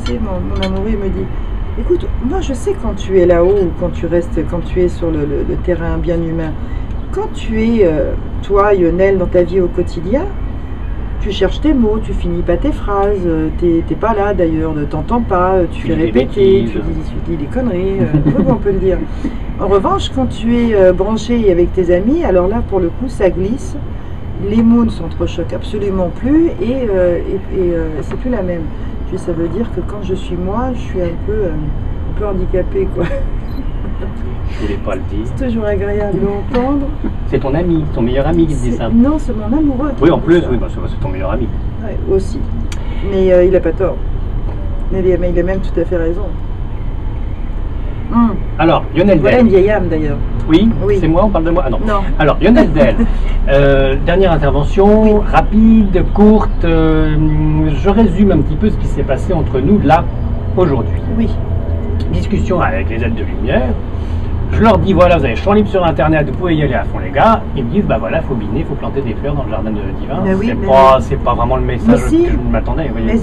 sais, mon amoureux il me dit, écoute, moi je sais quand tu es là-haut ou quand tu es sur le terrain bien humain, quand tu es, toi, Lionel, dans ta vie au quotidien, tu cherches tes mots, tu finis pas tes phrases, t'es pas là d'ailleurs, ne t'entends pas, tu fais répéter, tu dis des conneries, on peut le dire. En revanche, quand tu es branché avec tes amis, alors là, pour le coup, ça glisse, les mots ne s'entrechoquent absolument plus et c'est plus la même. Puis ça veut dire que quand je suis moi, je suis un peu handicapée, quoi. Je voulais pas le dire. C'est toujours agréable d'entendre. C'est ton ami, ton meilleur ami qui te dit ça. Non, c'est mon amoureux. Oui, en plus, oui, bah, c'est ton meilleur ami. Ouais, aussi. Mais il n'a pas tort. Mais il a même tout à fait raison. Alors, Lionel Del. Voilà une vieille âme d'ailleurs. Oui, c'est moi, on parle de moi. Ah non. Alors, Lionel Del, dernière intervention, rapide, courte. Je résume un petit peu ce qui s'est passé entre nous là, aujourd'hui. Oui. Discussion avec les aides de lumière. Je leur dis, voilà, vous avez champ libre sur Internet, vous pouvez y aller à fond les gars. Ils me disent, bah voilà, il faut biner, il faut planter des fleurs dans le jardin de Divin. C'est pas vraiment le message que je m'attendais. Mais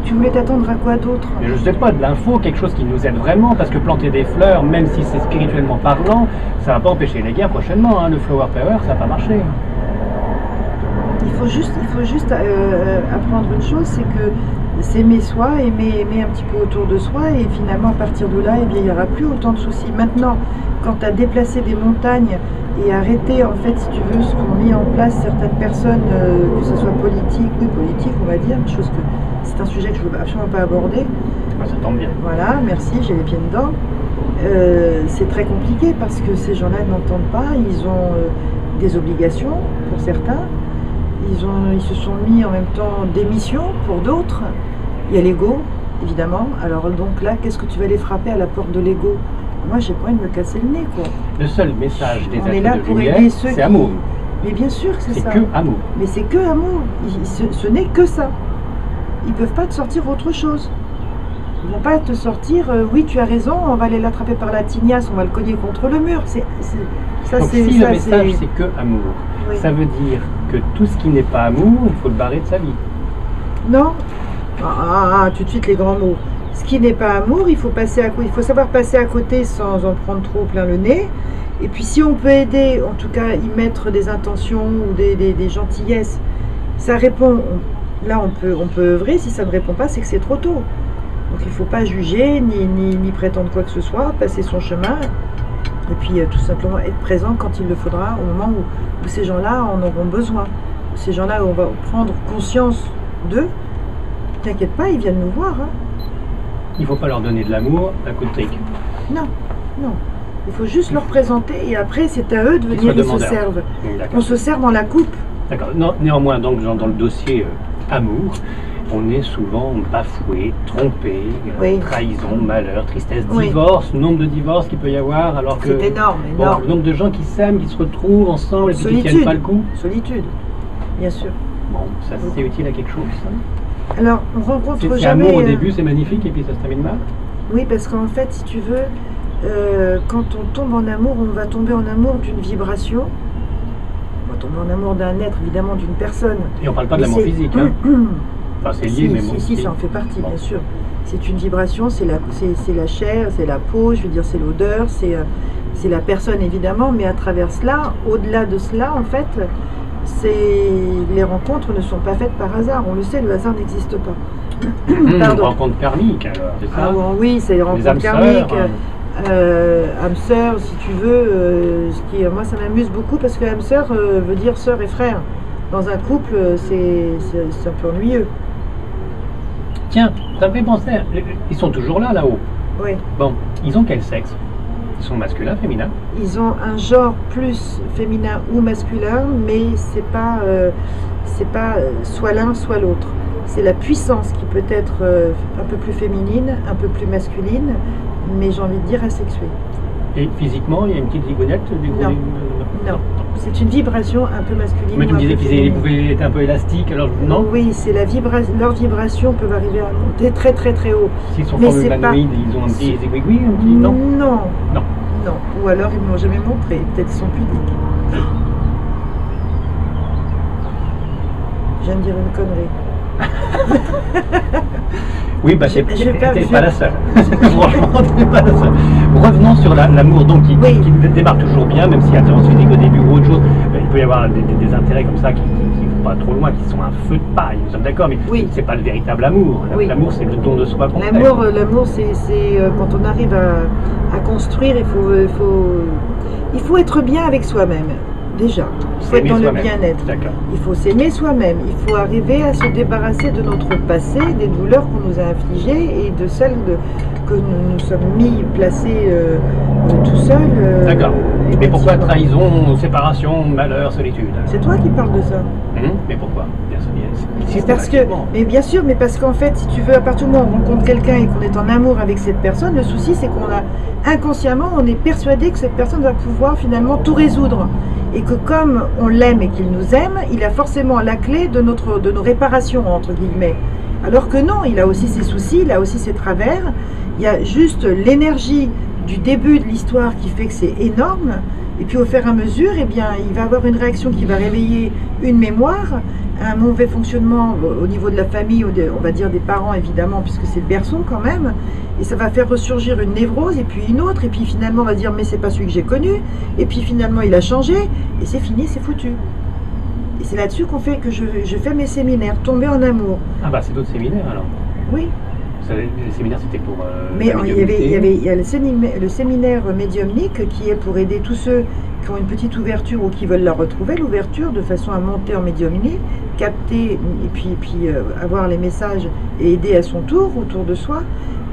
tu voulais t'attendre à quoi d'autre? Je sais pas, de l'info, quelque chose qui nous aide vraiment, parce que planter des fleurs, même si c'est spirituellement parlant, ça va pas empêcher les guerres prochainement. Hein. Le flower power, ça va pas marcher. Il faut juste apprendre une chose, c'est que s'aimer soi, aimer un petit peu autour de soi, et finalement à partir de là, eh bien, il n'y aura plus autant de soucis. Maintenant, quand tu as déplacé des montagnes et arrêté, en fait, si tu veux, ce qu'ont mis en place certaines personnes, que ce soit politique, on va dire, chose que c'est un sujet que je ne veux absolument pas aborder. Ah, ça tombe bien. Voilà, merci, j'ai les pieds dedans. C'est très compliqué parce que ces gens-là n'entendent pas, ils ont des obligations pour certains. Ils se sont mis en même temps des missions pour d'autres. Il y a l'ego, évidemment. Alors donc là, qu'est-ce que tu vas aller frapper à la porte de l'ego? Moi, j'ai pas envie de me casser le nez, quoi. Le seul message des êtres de lumière, c'est amour. Mais bien sûr que c'est ça. C'est que amour. Mais c'est que amour. Ce n'est que ça. Ils peuvent pas te sortir autre chose. Ils vont pas te sortir, oui, tu as raison, on va aller l'attraper par la tignasse, on va le cogner contre le mur. Donc si le message c'est que amour, ça veut dire que tout ce qui n'est pas amour, il faut le barrer de sa vie. Non. Tout de suite les grands mots. Ce qui n'est pas amour, il faut savoir passer à côté sans en prendre trop plein le nez. Et puis si on peut aider, en tout cas y mettre des intentions ou des gentillesses, ça répond. Là on peut œuvrer. Si ça ne répond pas, c'est que c'est trop tôt. Donc il ne faut pas juger, ni prétendre quoi que ce soit, passer son chemin, et puis tout simplement être présent quand il le faudra, au moment où ces gens-là en auront besoin. Ces gens-là, on va prendre conscience d'eux. T'inquiète pas, ils viennent nous voir. Hein. Il ne faut pas leur donner de l'amour à coup de trick. Non. Il faut juste leur présenter, et après c'est à eux de venir, ils se servent. On se sert dans la coupe. D'accord. Néanmoins, donc, dans le dossier amour, on est souvent bafoué, trompé, trahison, malheur, tristesse, divorce, nombre de divorces qu'il peut y avoir, alors que c'est énorme. Le nombre de gens qui s'aiment, qui se retrouvent ensemble et qui ne tiennent pas le coup. Solitude, bien sûr. Bon, ça c'est utile à quelque chose, ça. Alors, on rencontre jamais... C'est amour au début, c'est magnifique, et puis ça se termine mal. Oui, parce qu'en fait, si tu veux, quand on tombe en amour, on va tomber en amour d'une vibration. On va tomber en amour d'un être, évidemment, d'une personne. Et on ne parle pas de l'amour physique, hein. Enfin, c'est lié, mais bon. Si, ça en fait partie, bien sûr. C'est une vibration, c'est la chair, c'est la peau, je veux dire, c'est l'odeur, c'est la personne, évidemment, mais à travers cela, au-delà de cela, en fait, les rencontres ne sont pas faites par hasard. On le sait, le hasard n'existe pas. Une rencontre karmique, alors, c'est ça? Oui, c'est une rencontre karmique. Âme sœur, si tu veux, moi ça m'amuse beaucoup parce que âme sœur veut dire sœur et frère. Dans un couple, c'est un peu ennuyeux. Tiens, ça me fait penser, ils sont toujours là-haut. Oui. Bon, ils ont quel sexe? Ils sont masculins, féminins? Ils ont un genre plus féminin ou masculin, mais c'est pas soit l'un, soit l'autre. C'est la puissance qui peut être un peu plus féminine, un peu plus masculine, mais j'ai envie de dire asexuée. Et physiquement, il y a une petite zigounette? Non. C'est une vibration un peu masculine. Mais tu me disais qu'ils pouvaient être un peu élastiques, alors non? Oui, c'est leurs vibrations peuvent arriver à monter très très très haut. S'ils sont formes humanoïdes, ils ont un petit zigouigoui, un petit... Non. Ou alors ils ne m'ont jamais montré, peut-être ils sont pudiques. Je viens de dire une connerie. Oui, bah t'es pas la seule. Franchement, t'es pas la seule. Revenons sur l'amour donc qui démarre toujours bien, même s'il y a ensuite au début ou autre chose. Il peut y avoir des intérêts comme ça qui vont pas trop loin, qui sont un feu de paille, nous sommes d'accord, mais c'est pas le véritable amour. L'amour, c'est le don de soi complet. L'amour, c'est quand on arrive à construire, il faut être bien avec soi-même. Déjà, il faut être dans le bien-être. Il faut s'aimer soi-même. Il faut arriver à se débarrasser de notre passé, des douleurs qu'on nous a infligées et de celles que nous sommes placés tout seuls. D'accord. Mais pourquoi trahison, séparation, malheur, solitude? C'est toi qui parles de ça. Mais pourquoi? Mais bien sûr, mais parce qu'en fait, si tu veux, à partir du moment où on rencontre quelqu'un et qu'on est en amour avec cette personne, le souci c'est qu'on a inconsciemment, on est persuadé que cette personne va pouvoir finalement tout résoudre. Et que comme on l'aime et qu'il nous aime, il a forcément la clé de nos réparations, entre guillemets. Alors que non, il a aussi ses soucis, il a aussi ses travers. Il y a juste l'énergie du début de l'histoire qui fait que c'est énorme. Et puis au fur et à mesure, eh bien, il va avoir une réaction qui va réveiller une mémoire, un mauvais fonctionnement au niveau de la famille, on va dire des parents évidemment, puisque c'est le berceau quand même. Et ça va faire ressurgir une névrose, et puis une autre, et puis finalement on va dire mais c'est pas celui que j'ai connu, et puis finalement il a changé, et c'est fini, c'est foutu. Et c'est là-dessus que je fais mes séminaires, tomber en amour. Ah bah c'est d'autres séminaires alors? Oui. Les séminaires c'était pour... mais il y a le séminaire médiumnique qui est pour aider tous ceux qui ont une petite ouverture ou qui veulent la retrouver, l'ouverture, de façon à monter en médiumnie, capter et puis avoir les messages et aider à son tour, autour de soi.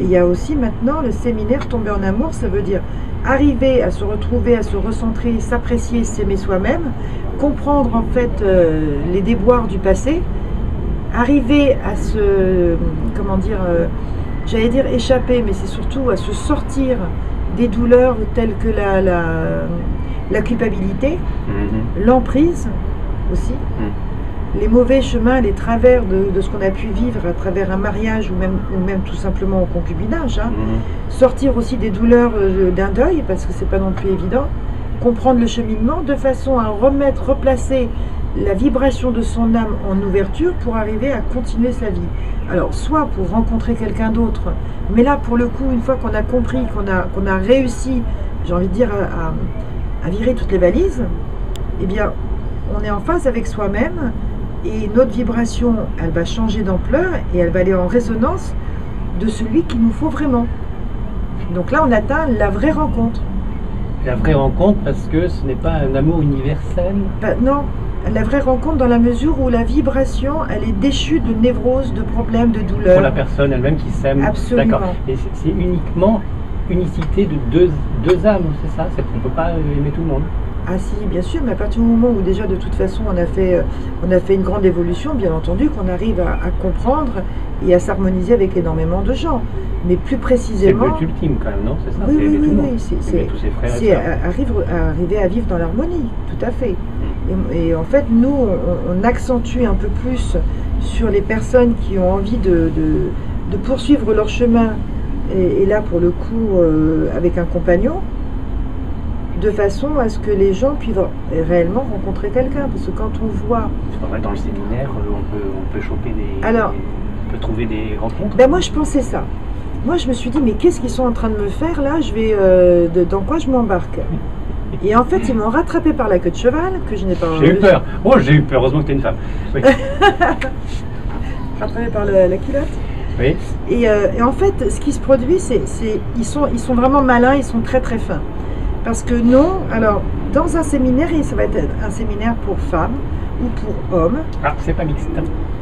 Et il y a aussi maintenant le séminaire tomber en amour, ça veut dire arriver à se retrouver, à se recentrer, s'apprécier, s'aimer soi-même, comprendre en fait les déboires du passé, arriver à se, comment dire, j'allais dire échapper, mais c'est surtout à se sortir des douleurs telles que la culpabilité, l'emprise aussi, les mauvais chemins, les travers de ce qu'on a pu vivre à travers un mariage ou même tout simplement au concubinage, sortir aussi des douleurs d'un deuil, parce que c'est pas non plus évident, comprendre le cheminement de façon à replacer la vibration de son âme en ouverture pour arriver à continuer sa vie. Alors, soit pour rencontrer quelqu'un d'autre, mais là, pour le coup, une fois qu'on a compris, qu'on a réussi, j'ai envie de dire, à virer toutes les valises, eh bien, on est en phase avec soi-même et notre vibration, elle va changer d'ampleur et elle va aller en résonance de celui qu'il nous faut vraiment. Donc là, on atteint la vraie rencontre. La vraie rencontre parce que ce n'est pas un amour universel? Non. La vraie rencontre dans la mesure où la vibration, elle est déchue de névrose, de problèmes, de douleurs. Pour la personne elle-même qui s'aime. Absolument. D'accord. Et c'est uniquement unicité de deux âmes, c'est ça? On ne peut pas aimer tout le monde? Ah si, bien sûr, mais à partir du moment où déjà de toute façon on a fait une grande évolution, bien entendu qu'on arrive à comprendre et à s'harmoniser avec énormément de gens. Mais plus précisément... C'est le but ultime quand même, non? C'est ça? Oui, c'est arriver à vivre dans l'harmonie, tout à fait. Et en fait, nous, on accentue un peu plus sur les personnes qui ont envie de poursuivre leur chemin, et là, pour le coup, avec un compagnon, de façon à ce que les gens puissent réellement rencontrer quelqu'un. Parce que quand on voit... Dans le séminaire, on peut choper des... Alors, on peut trouver des rencontres? Ben moi, je pensais ça. Moi, je me suis dit, mais qu'est-ce qu'ils sont en train de me faire là? Dans quoi je m'embarque? Et en fait, ils m'ont rattrapé par la queue de cheval, que je n'ai pas... J'ai eu peur. Oh, j'ai eu peur. Heureusement que tu es une femme. Oui. Rattrapé par la culotte. Oui. Et en fait, ce qui se produit, ils sont vraiment malins, ils sont très très fins. Parce que non, alors, dans un séminaire, ça va être un séminaire pour femmes ou pour hommes. Ah, c'est pas mixte.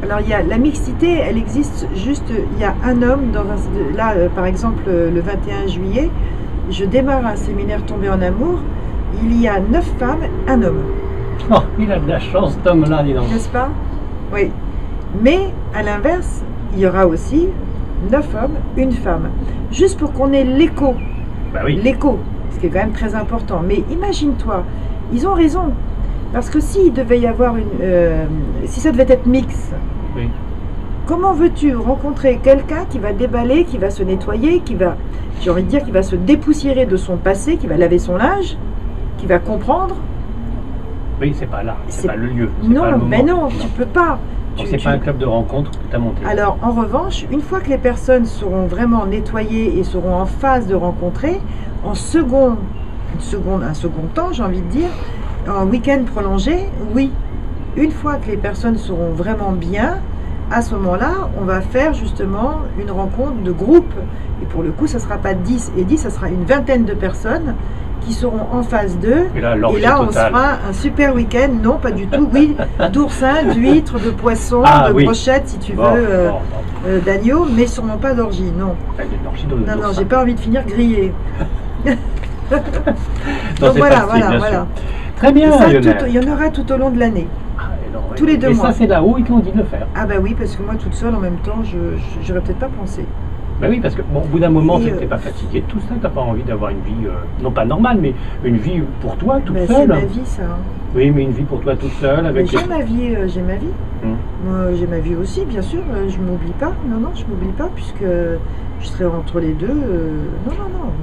Alors, la mixité, elle existe juste, il y a un homme, là, par exemple, le 21 juillet, je démarre un séminaire tombé en amour, il y a 9 femmes, un homme. Oh, il a de la chance, cet homme-là, dis donc. N'est-ce pas? Oui. Mais, à l'inverse, il y aura aussi 9 hommes, une femme. Juste pour qu'on ait l'écho. Bah oui. L'écho, ce qui est quand même très important. Mais imagine-toi, ils ont raison. Parce que s'il devait y avoir si ça devait être mix, oui. Comment veux-tu rencontrer quelqu'un qui va déballer, qui va se nettoyer, j'ai envie de dire, qui va se dépoussiérer de son passé, qui va laver son linge, qui va comprendre, Oui, c'est pas là, c'est pas le lieu. Non, pas le moment. Mais non, tu peux pas. C'est pas un club de rencontre que tu as monté. Alors, en revanche, une fois que les personnes seront vraiment nettoyées et seront en phase de rencontrer, en un second temps, j'ai envie de dire, en week-end prolongé, oui. Une fois que les personnes seront vraiment bien, à ce moment-là, on va faire justement une rencontre de groupe. Et pour le coup, ça ne sera pas 10 et 10, ça sera une vingtaine de personnes qui seront en phase 2. Et là on se fera un super week-end. Non, pas du tout. Oui, d'oursins, d'huîtres, de poissons, brochettes, si tu veux, d'agneau, mais sûrement pas d'orgie, non. Non, j'ai pas envie de finir grillé. Donc voilà. Très bien, il y en aura tout au long de l'année. Tous les 2 mois. Et ça, c'est là-haut, ils t'ont dit de le faire. Ah bah oui, parce que moi, toute seule, en même temps, j'aurais peut-être pas pensé. Ben oui, parce que bon, au bout d'un moment, tu n'es pas fatigué de tout ça, tu n'as pas envie d'avoir une vie, non pas normale, mais une vie pour toi, toute seule. C'est ma vie, ça. Oui, mais une vie pour toi, toute seule. Avec j'ai ma vie, j'ai ma vie. Moi, j'ai ma vie aussi, bien sûr, je ne m'oublie pas. Non, je ne m'oublie pas, puisque je serai entre les deux. Non.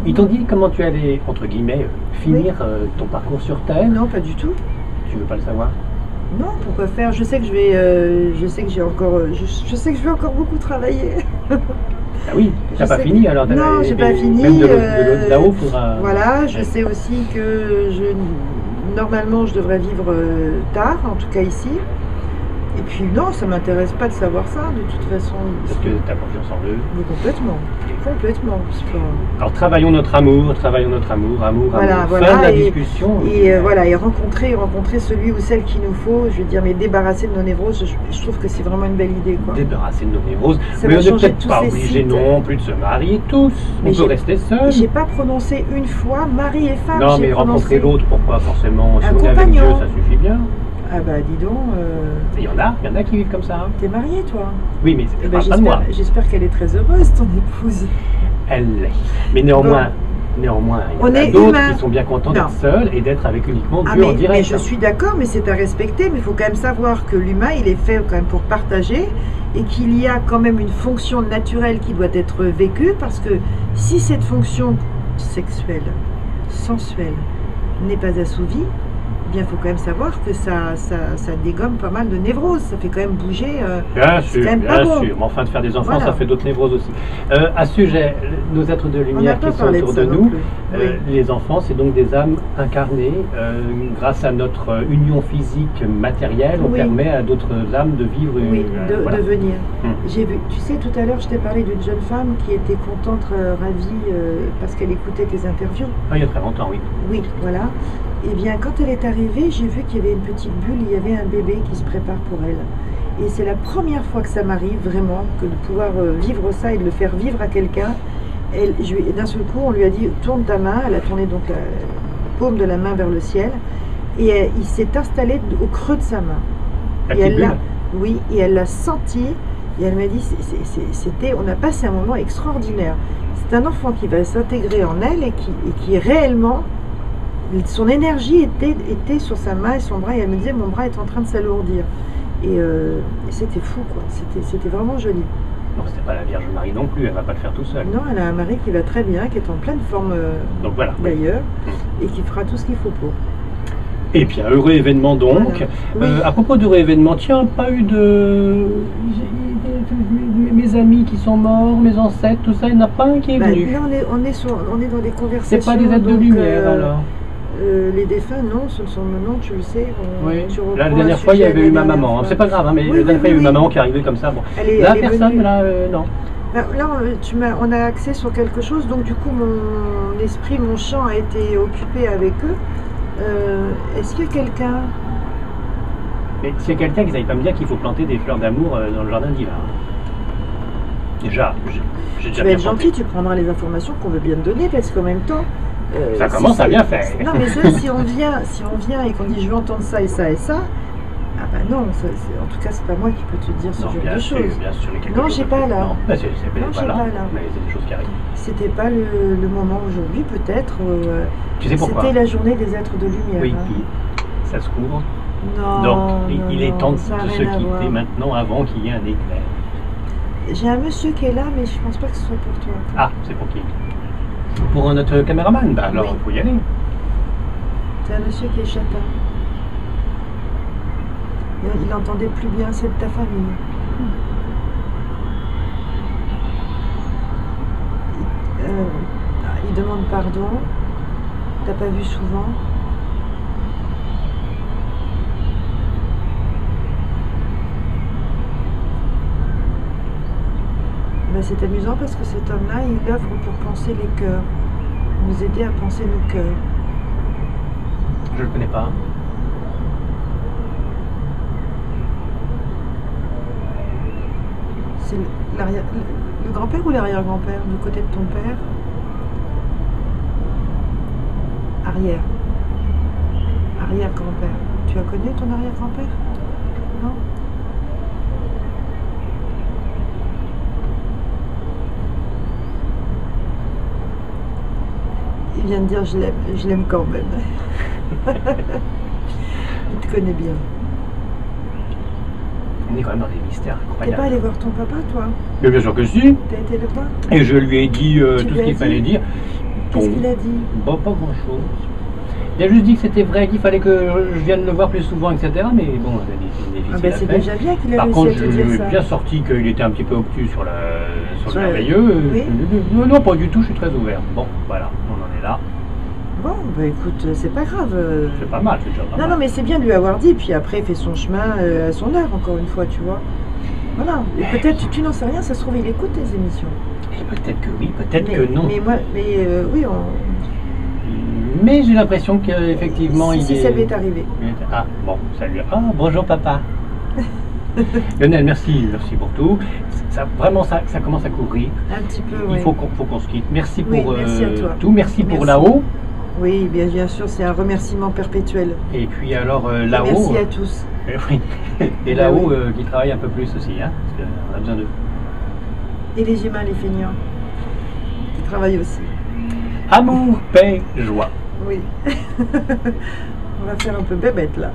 Ils t'ont dit comment tu allais, entre guillemets, finir ton parcours sur Terre? Non, pas du tout. Tu veux pas le savoir? Non, pourquoi faire? Je sais que je vais encore beaucoup travailler. Ah oui, tu n'as pas fini alors? Non, j'ai pas fini. Même de là-haut, faudra... Voilà, je sais aussi que normalement je devrais vivre tard, en tout cas ici. Et puis non, ça m'intéresse pas de savoir ça, de toute façon. Parce que tu as confiance en eux? Mais complètement. Alors travaillons notre amour, voilà, fin de la discussion. Et rencontrer celui ou celle qu'il nous faut, je veux dire, mais débarrasser de nos névroses, je trouve que c'est vraiment une belle idée, quoi. Débarrasser de nos névroses, mais on n'est peut-être pas obligé non plus de se marier tous, on peut rester seul. J'ai pas prononcé une fois mari et femme. Non, mais rencontrer l'autre, pourquoi forcément? Si on est avec Dieu, ça suffit bien. Ah bah dis donc. Il y en a qui vivent comme ça. Hein. T'es mariée, toi? Oui, mais c'est pas de moi. J'espère qu'elle est très heureuse, ton épouse. Elle l'est. Mais néanmoins, il y en a d'autres qui sont bien contents d'être seuls et d'être avec uniquement Dieu en direct. Mais je suis d'accord, mais c'est à respecter. Mais il faut quand même savoir que l'humain, il est fait quand même pour partager et qu'il y a quand même une fonction naturelle qui doit être vécue, parce que si cette fonction sexuelle, sensuelle, n'est pas assouvie, il faut quand même savoir que ça dégomme pas mal de névroses, ça fait quand même bouger. Bien sûr. Mais enfin, de faire des enfants, ça fait d'autres névroses aussi. À ce sujet, nos êtres de lumière qui sont autour de nous, les enfants, c'est donc des âmes incarnées. Grâce à notre union physique matérielle, on permet à d'autres âmes de vivre. De venir. J'ai vu, tu sais, tout à l'heure, je t'ai parlé d'une jeune femme qui était contente, ravie, parce qu'elle écoutait tes interviews. Ah, il y a très longtemps, oui. Oui, voilà. Eh bien, quand elle est arrivée, j'ai vu qu'il y avait une petite bulle, il y avait un bébé qui se prépare pour elle. Et c'est la première fois que ça m'arrive, vraiment, que de pouvoir vivre ça et de le faire vivre à quelqu'un. D'un seul coup, on lui a dit « tourne ta main ». Elle a tourné donc la paume de la main vers le ciel. Et il s'est installé au creux de sa main. La petite bulle ? Oui, et elle l'a senti. Et elle m'a dit on a passé un moment extraordinaire. C'est un enfant qui va s'intégrer en elle et qui réellement... Son énergie était sur sa main et son bras, et elle me disait mon bras est en train de s'alourdir. Et c'était fou, quoi. C'était vraiment joli. Non, c'était pas la Vierge Marie non plus, elle va pas le faire tout seul. Non, elle a un mari qui va très bien, qui est en pleine forme d'ailleurs, et qui fera tout ce qu'il faut pour. Et puis un heureux événement donc. Voilà. À propos d'heureux événement, tiens, pas eu de... Mes amis qui sont morts, mes ancêtres, tout ça, il n'y en a pas un qui est venu. Là, on est dans des conversations. C'est pas des êtres de lumière alors? Les défunts, non, ce sont maintenant, tu le sais. Là, la dernière fois, il y avait eu ma maman. C'est pas grave, hein, mais la dernière fois, il y a eu ma maman qui est arrivée comme ça. Bon. Personne, là, non. Là, on a accès sur quelque chose, donc du coup, mon esprit, mon champ a été occupé avec eux. Est-ce qu'il y a quelqu'un? Mais s'il y a quelqu'un qui ne savait pas me dire qu'il faut planter des fleurs d'amour dans le jardin divin. Déjà, j'ai déjà bien être gentil, tu prendras les informations qu'on veut bien te donner, parce qu'en même temps... ça commence à bien faire. Non, mais ça, si on vient et qu'on dit je veux entendre ça et ça et ça, ah bah non, en tout cas, c'est pas moi qui peux te dire ce genre de choses. Bien sûr, non, j'ai pas là. Non, c'est pas là. Mais c'est des choses qui arrivent. C'était pas le moment aujourd'hui, peut-être. Tu sais pourquoi? C'était la journée des êtres de lumière. Oui, puis ça se couvre. Non. Donc, il est temps de se quitter maintenant avant qu'il y ait un éclair. J'ai un monsieur qui est là, mais je pense pas que ce soit pour toi. Ah, c'est pour qui? Pour notre caméraman? Bah alors, il faut y aller. C'est un monsieur qui est châtain. Il n'entendait plus bien, c'est de ta famille. Il demande pardon. T'as pas vu souvent. Ben, c'est amusant parce que cet homme-là, il œuvre pour penser les cœurs. Nous aider à penser nos cœurs. Je le connais pas. C'est le grand-père ou l'arrière-grand-père du côté de ton père? Arrière. Arrière-grand-père. Tu as connu ton arrière-grand-père? Non? Il vient de dire je l'aime quand même. Il te connaît bien. On est quand même dans des mystères incroyables. T'es pas allé voir ton papa, toi? Mais bien sûr que si. T'as été le voir? Et je lui ai dit tout ce qu'il fallait dire. Qu'est-ce qu'il a dit? Bon, pas grand-chose. Il a juste dit que c'était vrai, qu'il fallait que je vienne le voir plus souvent, etc. Mais bon, c'est difficile. Ah ben c'est déjà bien qu'il a Par réussi contre, à te dire ça. je lui ai bien sorti qu'il était un petit peu obtus sur le merveilleux. Oui. Non, pas du tout, je suis très ouvert. Bon, voilà, on en est là. Bon, bah écoute, c'est pas grave. C'est pas mal, c'est déjà pas mal. Non, mais c'est bien de lui avoir dit, puis après, il fait son chemin à son heure, encore une fois, tu vois. Voilà, et peut-être, tu n'en sais rien, ça se trouve, il écoute tes émissions. Et peut-être que oui, peut-être que non. Oui, Mais j'ai l'impression qu'effectivement, si ça lui est arrivé. Ah, bon, salut. Ah, bonjour papa. Lionel, merci pour tout. Vraiment, ça commence à courir. Un petit peu, Il faut qu'on se quitte. Merci pour merci à toi. tout. Merci pour là-haut. Oui, bien sûr, c'est un remerciement perpétuel. Et puis alors là-haut. Merci à tous. Et là-haut, qui travaille un peu plus aussi, hein, parce qu'on a besoin d'eux. Et les humains, les feignants, qui travaillent aussi. Amour, paix, joie. Oui. On va faire un peu bébête là.